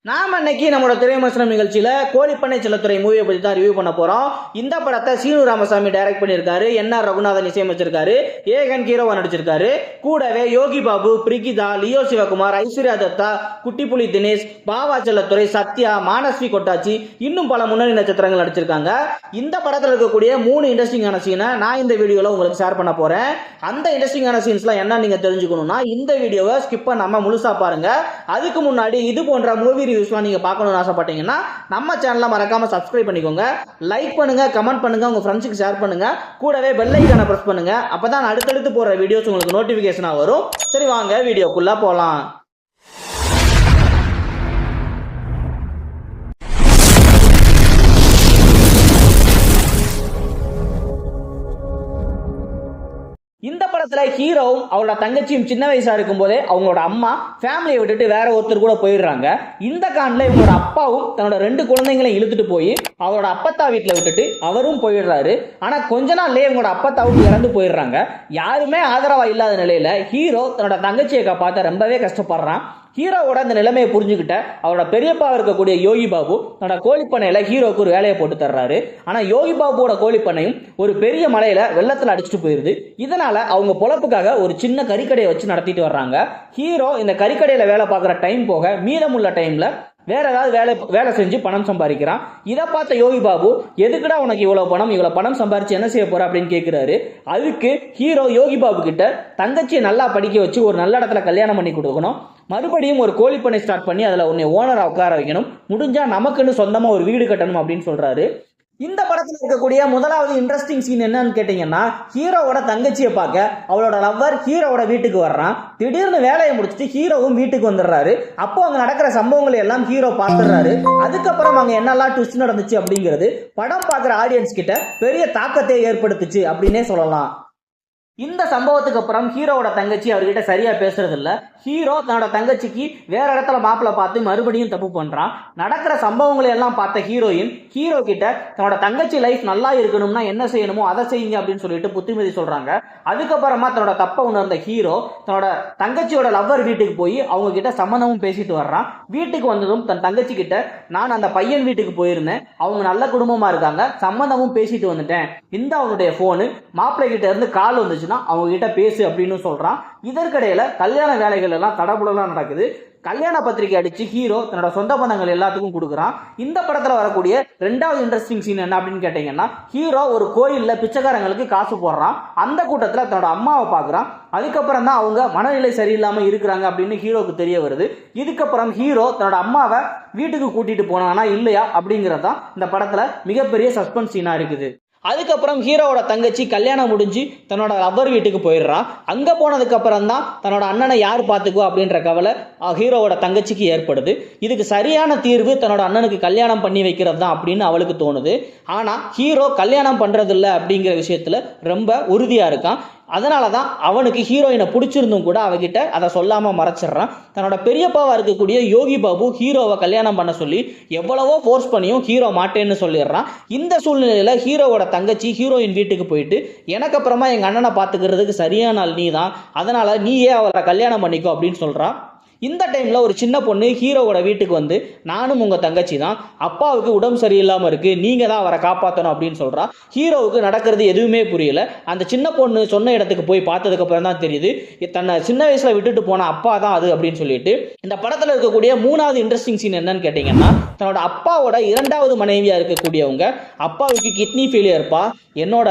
நாம இன்னைக்கு நம்மளோட திரைவிமர்சனம் நிகழ்ச்சியில கோழிப்பண்ணை செல்லத்துறை மூவியை பத்தி தான் ரிவ்யூ பண்ண போறோம். இந்த படத்தை சீனு ராமசாமி டைரக்ட் பண்ணியிருக்காரு, என்ஆர் ரகுநாதன் இசையமைச்சிருக்காரு, ஏகன் ஹீரோவா நடிச்சிருக்காரு. கூடவே யோகி பாபு, பிரிகிதா, லியோ சிவகுமார், ஐஸ்வர்யா தத்தா, குட்டிப்புலி தினேஷ், பாவா செல்லத்துறை, சத்யா, மானஸ்வி கொட்டாச்சி, இன்னும் பல முன்னணி நட்சத்திரங்கள் நடிச்சிருக்காங்க. இந்த படத்தில் இருக்கக்கூடிய 3 இன்ட்ரெஸ்டிங்கான சீனை நான் இந்த வீடியோல உங்களுக்கு ஷேர் பண்ண போறேன். அந்த இன்ட்ரெஸ்டிங்கான சீன்ஸ்லாம் என்ன நீங்க தெரிஞ்சுக்கணும்னா இந்த வீடியோவை ஸ்கிப் பண்ணாம முழுசா பாருங்க. அதுக்கு முன்னாடி இது போன்ற மூவி ரிவ்யூஸ்லாம் நீங்க பார்க்கணும்னு ஆசைப்பட்டீங்கன்னா நம்ம சேனலை மறக்காம சப்ஸ்கிரைப் பண்ணிக்கோங்க, லைக் பண்ணுங்க, கமெண்ட் பண்ணுங்க, உங்க ஃப்ரெண்ட்ஸுக்கு ஷேர் பண்ணுங்க, கூடவே பெல் ஐகானை பிரஸ் பண்ணுங்க. அப்பதான் அடுத்தடுத்து போற வீடியோஸ் உங்களுக்கு நோட்டிபிகேஷனா வரும். சரி வாங்க வீடியோக்குள்ள போலாம். இந்த படத்துல ஹீரோவும் அவரோட தங்கச்சியும் சின்ன வயசா இருக்கும் போதே அவங்களோட அம்மா ஃபேமிலியை விட்டுட்டு வேற ஒருத்தர் கூட போயிடுறாங்க. இந்த காண்டில் இவங்களோட அப்பாவும் தன்னோட 2 குழந்தைங்களையும் இழுத்துட்டு போய் அவரோட அப்பத்தா வீட்டில் விட்டுட்டு அவரும் போயிடுறாரு. ஆனா கொஞ்ச நாள்லயே இவங்களோட அப்பத்தாவும் இறந்து போயிடுறாங்க. யாருமே ஆதரவா இல்லாத நிலையில ஹீரோ தன்னோட தங்கச்சியை காப்பாற்ற ரொம்பவே கஷ்டப்படுறான். ஹீரோவோட அந்த நிலைமையை புரிஞ்சுக்கிட்ட அவரோட பெரியப்பா இருக்கக்கூடிய யோகி பாபு தன்னோட கோழிப்பண்ணையில ஹீரோக்கு ஒரு வேலையை போட்டு தர்றாரு. ஆனா யோகி பாபுவோட கோழிப்பண்ணையும் ஒரு பெரிய மலையில வெள்ளத்துல அடிச்சுட்டு போயிருது. இதனால அவங்க பொழப்புக்காக ஒரு சின்ன கறிக்கடையை வச்சு நடத்திட்டு வர்றாங்க. ஹீரோ இந்த கறிக்கடையில வேலை பார்க்குற டைம் போக மீதமுள்ள டைம்ல வேற ஏதாவது வேலை செஞ்சு பணம் சம்பாதிக்கிறான். இதை பார்த்த யோகி பாபு, எதுக்குடா உனக்கு இவ்வளவு பணம் சம்பாரிச்சு என்ன செய்ய போற அப்படின்னு கேட்கிறாரு. அதுக்கு ஹீரோ யோகி பாபு கிட்ட தங்கச்சியை நல்லா படிக்க வச்சு ஒரு நல்ல இடத்துல கல்யாணம் பண்ணி கொடுக்கணும், மறுபடியும் ஒரு கோழிப்பண்ணை ஸ்டார்ட் பண்ணி அதில் உன்னை ஓனரா உட்கார வைக்கணும், முடிஞ்சா நமக்குன்னு சொந்தமா ஒரு வீடு கட்டணும் அப்படின்னு சொல்றாரு. இந்த படத்தில் இருக்கக்கூடிய முதலாவது இன்ட்ரெஸ்டிங் சீன் என்னன்னு கேட்டீங்கன்னா, ஹீரோவோட தங்கச்சியை பார்க்க அவளோட லவ்வர் ஹீரோவோட வீட்டுக்கு வர்றான். திடீர்னு வேலையை முடிச்சுட்டு ஹீரோவும் வீட்டுக்கு வந்துடுறாரு. அப்போ அங்க நடக்கிற சம்பவங்களை எல்லாம் ஹீரோ பார்த்துடுறாரு. அதுக்கப்புறம் அங்க என்னெல்லாம் ட்விஸ்ட் நடந்துச்சு அப்படிங்கிறது படம் பார்க்குற ஆடியன்ஸ் கிட்ட பெரிய தாக்கத்தை ஏற்படுத்துச்சு அப்படின்னே சொல்லலாம். இந்த சம்பவத்துக்கு அப்புறம் ஹீரோவோட தங்கச்சி அவர்கிட்ட சரியா பேசுறது இல்ல. ஹீரோ தன்னோட தங்கச்சிக்கு வேற இடத்துல மாப்பிள்ள பார்த்து மறுபடியும் தப்பு பண்றான். நடக்கிற சம்பவங்களை எல்லாம் பார்த்த ஹீரோயின் ஹீரோ கிட்ட தன்னோட தங்கச்சி லைஃப் நல்லா இருக்கணும்னா என்ன செய்யணுமோ அதை செய்யுங்க அப்படின்னு சொல்லிட்டு புத்திமதி சொல்றாங்க. அதுக்கப்புறமா தன்னோட தப்பை உணர்ந்த ஹீரோ தன்னோட தங்கச்சியோட லவ்வர் வீட்டுக்கு போய் அவங்க கிட்ட சம்மந்தமும் பேசிட்டு வர்றான். வீட்டுக்கு வந்ததும் தன் தங்கச்சி கிட்ட, நான் அந்த பையன் வீட்டுக்கு போயிருந்தேன், அவங்க நல்ல குடும்பமா இருக்காங்க, சம்மந்தமும் பேசிட்டு வந்துட்டேன், இந்த அவனுடைய போனு, மாப்பிள்ளை கிட்ட இருந்து கால் வந்துச்சு, அவங்க கிட்ட பேசு அப்படின்னு சொல்றான். இதற்கிடையில கல்யாண வேலைகள் எல்லாம் தடபுடலாம் நடக்குது. கல்யாண பத்திரிகை அடிச்சு ஹீரோ தன்னோட சொந்த பந்தங்கள் எல்லாத்துக்கும் கொடுக்குறான். இந்த படத்துல வரக்கூடிய 2வது இன்ட்ரெஸ்டிங் சீன் என்ன அப்படின்னு கேட்டீங்கன்னா, ஹீரோ ஒரு கோயில்ல பிச்சைக்காரங்களுக்கு காசு போடுறான். அந்த கூட்டத்துல தன்னோட அம்மாவை பார்க்குறான். அதுக்கப்புறம் தான் அவங்க மனநிலை சரியில்லாம இருக்கிறாங்க அப்படின்னு ஹீரோக்கு தெரிய வருது. இதுக்கப்புறம் ஹீரோ தன்னோட அம்மாவை வீட்டுக்கு கூட்டிட்டு போனானா இல்லையா அப்படிங்கறதான் இந்த படத்துல மிகப்பெரிய சஸ்பென்ஸ் சீனா இருக்குது. அதுக்கப்புறம் ஹீரோவோட தங்கச்சி கல்யாணம் முடிஞ்சு தன்னோட லவ்வர் வீட்டுக்கு போயிடுறான். அங்கே போனதுக்கு அப்புறம் தான் தன்னோட அண்ணனை யார் பார்த்துக்குவா அப்படின்ற கவலை ஹீரோவோட தங்கச்சிக்கு ஏற்படுது. இதுக்கு சரியான தீர்வு தன்னோட அண்ணனுக்கு கல்யாணம் பண்ணி வைக்கிறது தான் அப்படின்னு அவளுக்கு தோணுது. ஆனால் ஹீரோ கல்யாணம் பண்ணுறதில்ல அப்படிங்கிற விஷயத்தில் ரொம்ப உறுதியாக இருக்கான். அதனால தான் அவனுக்கு ஹீரோயினை பிடிச்சிருந்தும் கூட அவகிட்ட அதை சொல்லாமல் மறைச்சிட்றான். தன்னோட பெரியப்பாவா இருக்கக்கூடிய யோகி பாபு ஹீரோவை கல்யாணம் பண்ண சொல்லி எவ்வளவோ ஃபோர்ஸ் பண்ணியும் ஹீரோ மாட்டேன்னு சொல்லிடுறான். இந்த சூழ்நிலையில் ஹீரோவோட தங்கச்சி ஹீரோயின் வீட்டுக்கு போயிட்டு, எனக்கு அப்புறமா எங்கள் அண்ணனை பார்த்துக்கிறதுக்கு சரியான ஆள் நீ தான், அதனால நீயே அவரை கல்யாணம் பண்ணிக்கோ அப்படின்னு சொல்கிறான். இந்த டைமில் ஒரு சின்ன பொண்ணு ஹீரோவோட வீட்டுக்கு வந்து, நானும் உங்கள் தங்கச்சி தான், அப்பாவுக்கு உடம்பு சரியில்லாமல் இருக்குது, நீங்கள் தான் அவரை காப்பாற்றணும் அப்படின்னு சொல்கிறா. ஹீரோவுக்கு நடக்கிறது எதுவுமே புரியல. அந்த சின்ன பொண்ணு சொன்ன இடத்துக்கு போய் பார்த்ததுக்கப்புறம் தான் தெரியுது தன்னை சின்ன வயசில் விட்டுட்டு போன அப்பா தான் அது அப்படின்னு சொல்லிட்டு. இந்த படத்தில் இருக்கக்கூடிய 3வது இன்ட்ரெஸ்டிங் சீன் என்னன்னு கேட்டிங்கன்னா, தன்னோட அப்பாவோட 2வது மனைவியாக இருக்கக்கூடியவங்க, அப்பாவுக்கு கிட்னி ஃபெயிலியர்ப்பா, என்னோட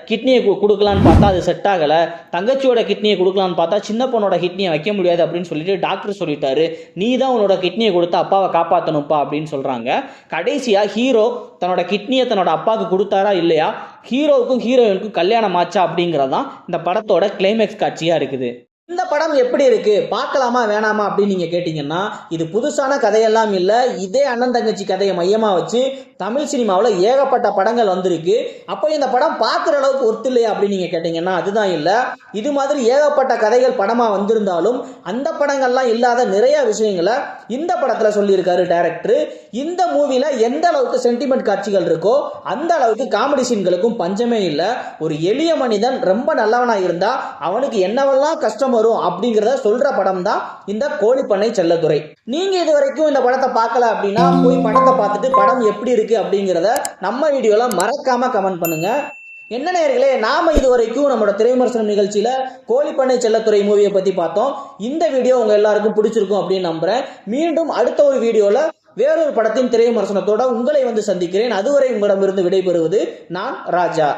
கிட்னியை கொடுக்கலான்னு பார்த்தா அது செட் ஆகலை, தங்கச்சியோட கிட்னியை கொடுக்கலான்னு பார்த்தா சின்ன பொண்ணோட கிட்னியை வைக்க முடியாது அப்படின்னு சொல்லிட்டு டாக்டர் சொல்லிட்டாரு, நீ தான் உன்னோட கிட்னியை கொடுத்து அப்பாவை காப்பாற்றணும்ப்பா அப்படின்னு சொல்றாங்க. கடைசியா ஹீரோ தன்னோட கிட்னியை தன்னோட அப்பாவுக்கு கொடுத்தாரா இல்லையா, ஹீரோவுக்கும் ஹீரோயினுக்கும் கல்யாணம் ஆச்சா அப்படிங்கிறதான் இந்த படத்தோட கிளைமேக்ஸ் காட்சியா இருக்குது. இந்த படம் எப்படி இருக்கு, பார்க்கலாமா வேணாமா அப்படின்னு நீங்க கேட்டீங்கன்னா, இது புதுசான கதையெல்லாம் இல்லை. இதே அண்ணன் தங்கச்சி கதையை மையமா வச்சு தமிழ் சினிமாவில் ஏகப்பட்ட படங்கள் வந்திருக்கு. அப்போ இந்த படம் பார்க்குற அளவுக்கு ஒர்த்து இல்லையா அப்படின்னு நீங்க கேட்டீங்கன்னா அதுதான் இல்லை. இது மாதிரி ஏகப்பட்ட கதைகள் படமா வந்திருந்தாலும் அந்த படங்கள்லாம் இல்லாத நிறைய விஷயங்களை இந்த படத்துல சொல்லியிருக்காரு டைரக்டர். இந்த மூவில எந்த அளவுக்கு சென்டிமெண்ட் காட்சிகள் இருக்கோ அந்த அளவுக்கு காமெடி சீன்களுக்கும் பஞ்சமே இல்லை. ஒரு எளிய மனிதன் ரொம்ப நல்லவனா இருந்தா அவனுக்கு என்னவெல்லாம் கஷ்டம் படம் வரும் அப்படிங்கறத சொல்ற படம் தான் இந்த கோழிப்பண்ணை செல்லத்துறை. நீங்க இது வரைக்கும் இந்த படத்தை பார்க்கல அப்படின்னா போய் படத்தை பார்த்துட்டு படம் எப்படி இருக்கு அப்படிங்கறத நம்ம வீடியோல மறக்காம கமெண்ட் பண்ணுங்க. என்ன நேயர்களே, நாம இது வரைக்கும் நம்மளோட திரைவிமர்சனம் நிகழ்ச்சியில கோழிப்பண்ணை செல்லத்துறை மூவியை பத்தி பார்த்தோம். இந்த வீடியோ உங்க எல்லாருக்கும் பிடிச்சிருக்கும் அப்படின்னு நம்புறேன். மீண்டும் அடுத்த ஒரு வீடியோல வேறொரு படத்தின் திரைவிமர்சனத்தோட உங்களை வந்து சந்திக்கிறேன். அதுவரை உங்களிடமிருந்து விடைபெறுவது நான் ராஜா.